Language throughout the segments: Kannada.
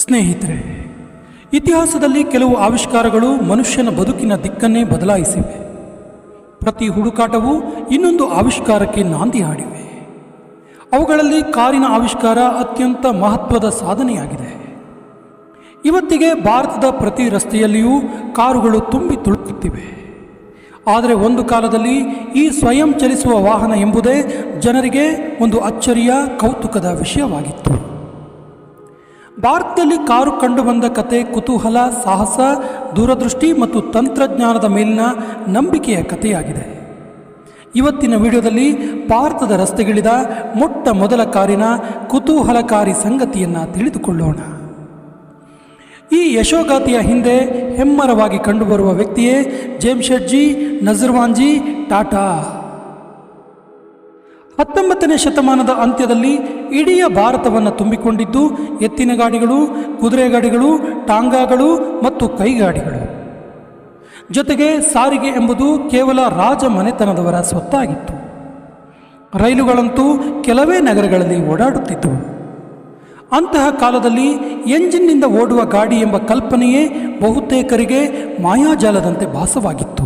ಸ್ನೇಹಿತರೆ, ಇತಿಹಾಸದಲ್ಲಿ ಕೆಲವು ಆವಿಷ್ಕಾರಗಳು ಮನುಷ್ಯನ ಬದುಕಿನ ದಿಕ್ಕನ್ನೇ ಬದಲಾಯಿಸಿವೆ. ಪ್ರತಿ ಹುಡುಕಾಟವು ಇನ್ನೊಂದು ಆವಿಷ್ಕಾರಕ್ಕೆ ನಾಂದಿ ಹಾಡಿವೆ. ಅವುಗಳಲ್ಲಿ ಕಾರಿನ ಆವಿಷ್ಕಾರ ಅತ್ಯಂತ ಮಹತ್ವದ ಸಾಧನೆಯಾಗಿದೆ. ಇವತ್ತಿಗೆ ಭಾರತದ ಪ್ರತಿ ರಸ್ತೆಯಲ್ಲಿಯೂ ಕಾರುಗಳು ತುಂಬಿ ತುಳುಕುತ್ತಿವೆ. ಆದರೆ ಒಂದು ಕಾಲದಲ್ಲಿ ಈ ಸ್ವಯಂ ಚಲಿಸುವ ವಾಹನ ಎಂಬುದೇ ಜನರಿಗೆ ಒಂದು ಅಚ್ಚರಿಯ ಕೌತುಕದ ವಿಷಯವಾಗಿತ್ತು. ಭಾರತದಲ್ಲಿ ಕಾರು ಕಂಡುಬಂದ ಕತೆ ಕುತೂಹಲ, ಸಾಹಸ, ದೂರದೃಷ್ಟಿ ಮತ್ತು ತಂತ್ರಜ್ಞಾನದ ಮೇಲಿನ ನಂಬಿಕೆಯ ಕಥೆಯಾಗಿದೆ. ಇವತ್ತಿನ ವಿಡಿಯೋದಲ್ಲಿ ಭಾರತದ ರಸ್ತೆಗಿಳಿದ ಮೊಟ್ಟ ಮೊದಲ ಕಾರಿನ ಕುತೂಹಲಕಾರಿ ಸಂಗತಿಯನ್ನು ತಿಳಿದುಕೊಳ್ಳೋಣ. ಈ ಯಶೋಗಾಥೆಯ ಹಿಂದೆ ಹೆಮ್ಮರವಾಗಿ ಕಂಡುಬರುವ ವ್ಯಕ್ತಿಯೇ ಜೆಮ್ಶೆಡ್ಜಿ ನಜರ್ವಾನ್ಜಿ ಟಾಟಾ. 19ನೇ ಶತಮಾನದ ಅಂತ್ಯದಲ್ಲಿ ಇಡೀ ಭಾರತವನ್ನು ತುಂಬಿಕೊಂಡಿದ್ದು ಎತ್ತಿನ ಗಾಡಿಗಳು, ಕುದುರೆ ಗಾಡಿಗಳು, ಟಾಂಗಾಗಳು ಮತ್ತು ಕೈಗಾಡಿಗಳು. ಜೊತೆಗೆ ಸಾರಿಗೆ ಎಂಬುದು ಕೇವಲ ರಾಜ ಮನೆತನದವರ ಸ್ವತ್ತಾಗಿತ್ತು. ರೈಲುಗಳಂತೂ ಕೆಲವೇ ನಗರಗಳಲ್ಲಿ ಓಡಾಡುತ್ತಿದ್ದವು. ಅಂತಹ ಕಾಲದಲ್ಲಿ ಎಂಜಿನ್ನಿಂದ ಓಡುವ ಗಾಡಿ ಎಂಬ ಕಲ್ಪನೆಯೇ ಬಹುತೇಕರಿಗೆ ಮಾಯಾಜಾಲದಂತೆ ಭಾಸವಾಗಿತ್ತು.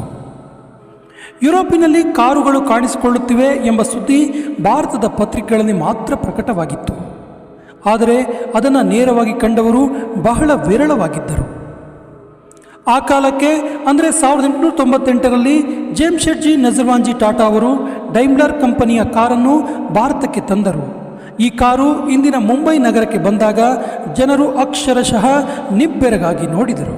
ಯುರೋಪಿನಲ್ಲಿ ಕಾರುಗಳು ಕಾಣಿಸಿಕೊಳ್ಳುತ್ತಿವೆ ಎಂಬ ಸುದ್ದಿ ಭಾರತದ ಪತ್ರಿಕೆಗಳಲ್ಲಿ ಮಾತ್ರ ಪ್ರಕಟವಾಗಿತ್ತು. ಆದರೆ ಅದನ್ನು ನೇರವಾಗಿ ಕಂಡವರು ಬಹಳ ವಿರಳವಾಗಿದ್ದರು. ಆ ಕಾಲಕ್ಕೆ ಅಂದರೆ 1898ರಲ್ಲಿ ಜೆಮ್ಶೆಡ್ಜಿ ನಜರ್ವಾನ್ಜಿ ಟಾಟಾ ಅವರು ಡೈಮ್ಲರ್ ಕಂಪನಿಯ ಕಾರನ್ನು ಭಾರತಕ್ಕೆ ತಂದರು. ಈ ಕಾರು ಇಂದಿನ ಮುಂಬೈ ನಗರಕ್ಕೆ ಬಂದಾಗ ಜನರು ಅಕ್ಷರಶಃ ನಿಬ್ಬೆರಗಾಗಿ ನೋಡಿದರು.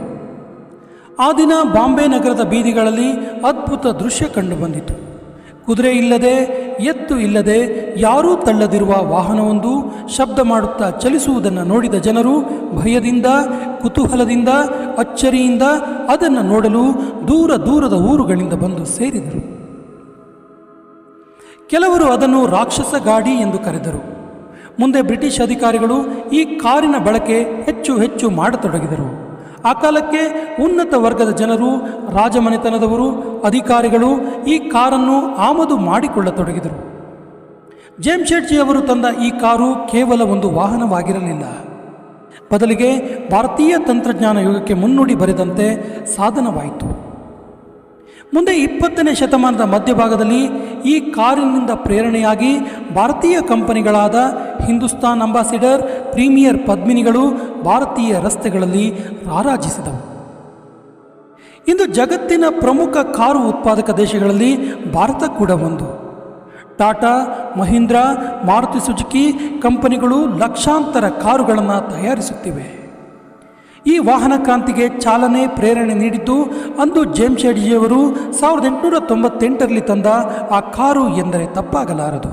ಆ ದಿನ ಬಾಂಬೆ ನಗರದ ಬೀದಿಗಳಲ್ಲಿ ಅದ್ಭುತ ದೃಶ್ಯ ಕಂಡುಬಂದಿತು. ಕುದುರೆ ಇಲ್ಲದೆ, ಎತ್ತು ಇಲ್ಲದೆ, ಯಾರೂ ತಳ್ಳದಿರುವ ವಾಹನವೊಂದು ಶಬ್ದ ಮಾಡುತ್ತಾ ಚಲಿಸುವುದನ್ನು ನೋಡಿದ ಜನರು ಭಯದಿಂದ, ಕುತೂಹಲದಿಂದ, ಅಚ್ಚರಿಯಿಂದ ಅದನ್ನು ನೋಡಲು ದೂರ ದೂರದ ಊರುಗಳಿಂದ ಬಂದು ಸೇರಿದರು. ಕೆಲವರು ಅದನ್ನು ರಾಕ್ಷಸ ಗಾಡಿ ಎಂದು ಕರೆದರು. ಮುಂದೆ ಬ್ರಿಟಿಷ್ ಅಧಿಕಾರಿಗಳು ಈ ಕಾರಿನ ಬಳಕೆ ಹೆಚ್ಚು ಹೆಚ್ಚು ಮಾಡತೊಡಗಿದರು. ಆ ಕಾಲಕ್ಕೆ ಉನ್ನತ ವರ್ಗದ ಜನರು, ರಾಜಮನೆತನದವರು, ಅಧಿಕಾರಿಗಳು ಈ ಕಾರನ್ನು ಆಮದು ಮಾಡಿಕೊಳ್ಳತೊಡಗಿದರು. ಜೆಮ್ಶೆಡ್ಜಿ ಅವರು ತಂದ ಈ ಕಾರು ಕೇವಲ ಒಂದು ವಾಹನವಾಗಿರಲಿಲ್ಲ. ಬದಲಿಗೆ ಭಾರತೀಯ ತಂತ್ರಜ್ಞಾನ ಯುಗಕ್ಕೆ ಮುನ್ನುಡಿ ಬರೆದಂತೆ ಸಾಧನವಾಯಿತು. ಮುಂದೆ 20ನೇ ಶತಮಾನದ ಮಧ್ಯಭಾಗದಲ್ಲಿ ಈ ಕಾರಿನಿಂದ ಪ್ರೇರಣೆಯಾಗಿ ಭಾರತೀಯ ಕಂಪನಿಗಳಾದ ಹಿಂದೂಸ್ತಾನ್ ಅಂಬಾಸಿಡರ್, ಪ್ರೀಮಿಯರ್ ಪದ್ಮಿನಿಗಳು ಭಾರತೀಯ ರಸ್ತೆಗಳಲ್ಲಿ ರಾರಾಜಿಸಿದವು. ಇಂದು ಜಗತ್ತಿನ ಪ್ರಮುಖ ಕಾರು ಉತ್ಪಾದಕ ದೇಶಗಳಲ್ಲಿ ಭಾರತ ಕೂಡ ಒಂದು. ಟಾಟಾ, ಮಹೀಂದ್ರ, ಮಾರುತಿ ಸುಜುಕಿ ಕಂಪನಿಗಳು ಲಕ್ಷಾಂತರ ಕಾರುಗಳನ್ನು ತಯಾರಿಸುತ್ತಿವೆ. ಈ ವಾಹನ ಕ್ರಾಂತಿಗೆ ಚಾಲನೆ, ಪ್ರೇರಣೆ ನೀಡಿದ್ದು ಅಂದು ಜೆಮ್ಶೆಡ್ಜಿಯವರು 1898ರಲ್ಲಿ ತಂದ ಆ ಕಾರು ಎಂದರೆ ತಪ್ಪಾಗಲಾರದು.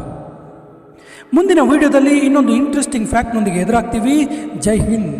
ಮುಂದಿನ ವಿಡಿಯೋದಲ್ಲಿ ಇನ್ನೊಂದು ಇಂಟ್ರೆಸ್ಟಿಂಗ್ ಫ್ಯಾಕ್ಟ್ನೊಂದಿಗೆ ಎದುರಾಗ್ತೀವಿ. ಜೈ ಹಿಂದ್.